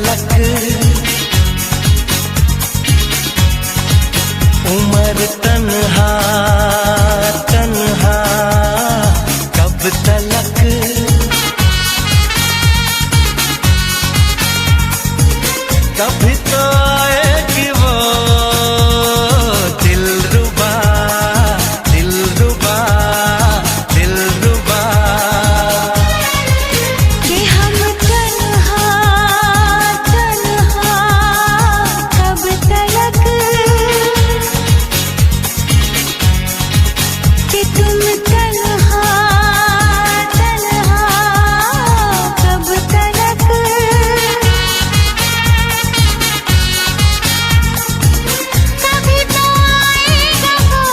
तलक उम्र तन्हा तन्हा कब तलक कभी तो आएगी वो दिलरुबा दिलरुबा दिलरुबा कि हम तन्हा तन्हा कब तलक कि तुम तन्हा तन्हा कब तलक कभी तो आएगा वो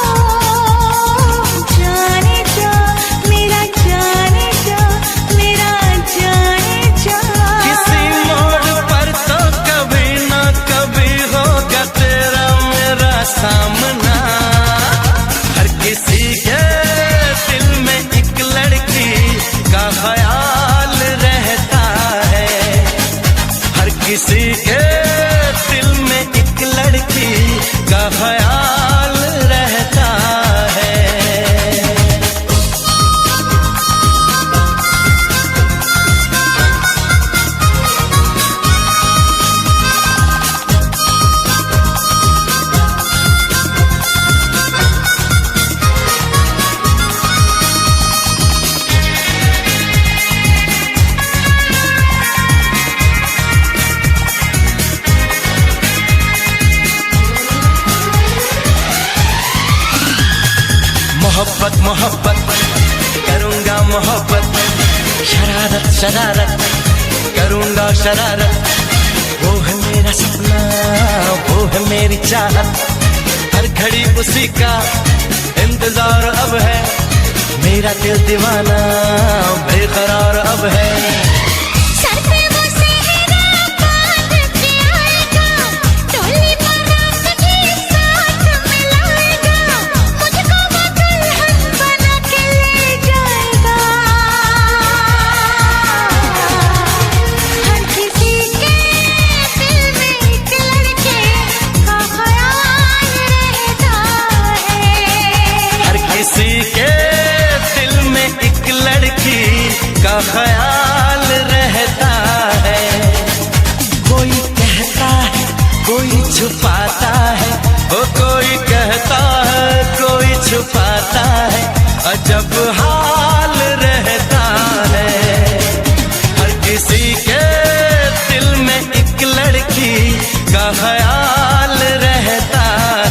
जाने जा मेरा जाने जा मेरा जाने जा किसी मोड़ पर तो कभी ना कभी होगा तेरा मेरा सामना हर किसी के दिल में एक लड़की का ख्याल रहता है हर किसी के दिल में एक लड़की का ख्याल रहता है मोहब्बत मोहब्बत करूंगा मोहब्बत शरारत शरारत करूंगा शरारत वो है मेरा सपना वो है मेरी चाहत हर घड़ी उसी का इंतजार अब है मेरा दिल दीवाना बेकरार अब है सर पे वो सेहरा बांध के आएगा टोली बारात के साथ मिलाएगा मुझको वो दुल्हन बना के ले जाएगा हर किसी के दिल में एक लड़के का ख्याल रहता है हर किसी के दिल में एक लड़की का ख्याल रहता है कोई कहता है कोई छुपाता है वो कोई कहता है कोई छुपाता है अजब हाल रहता है हर किसी के दिल में एक लड़की का ख्याल रहता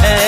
है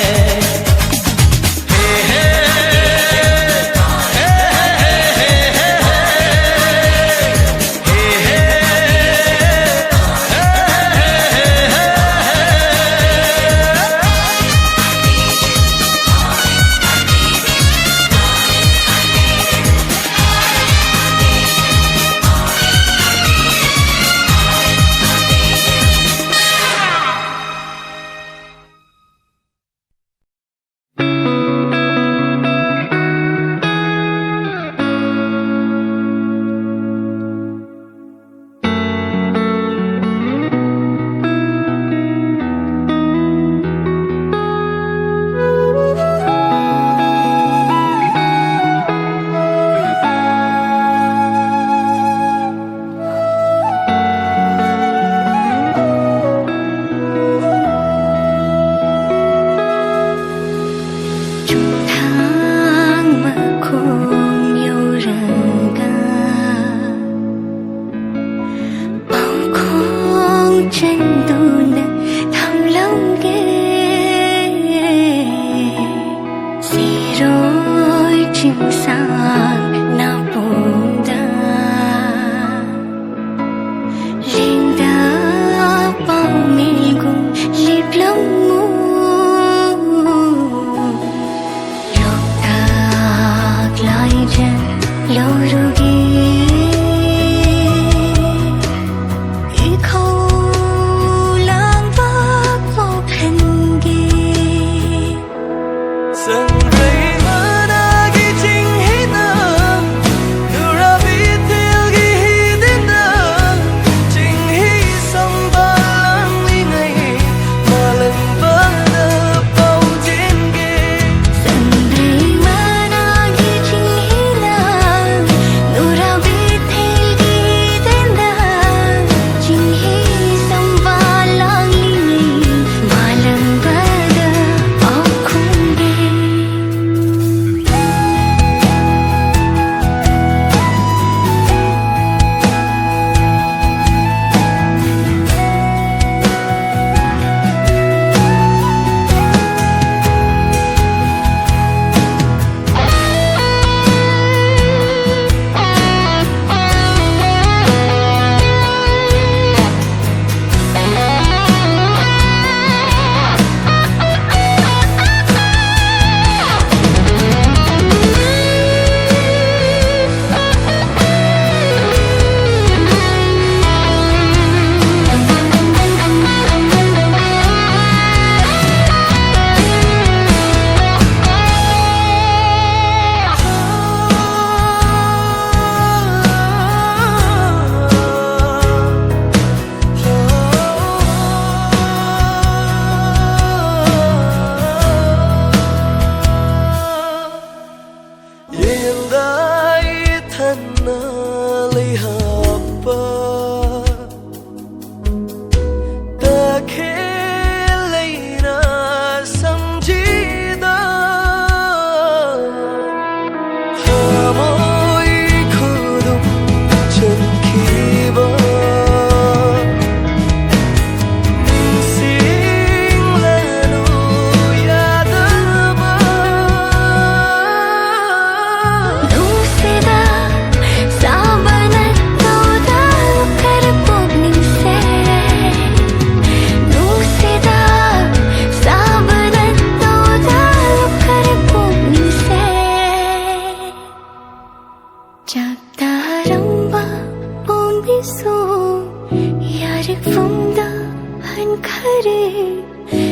खरे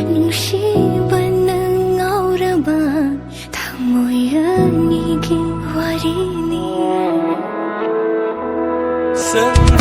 누시반 아우라바 다 모여 니기 와리니 संग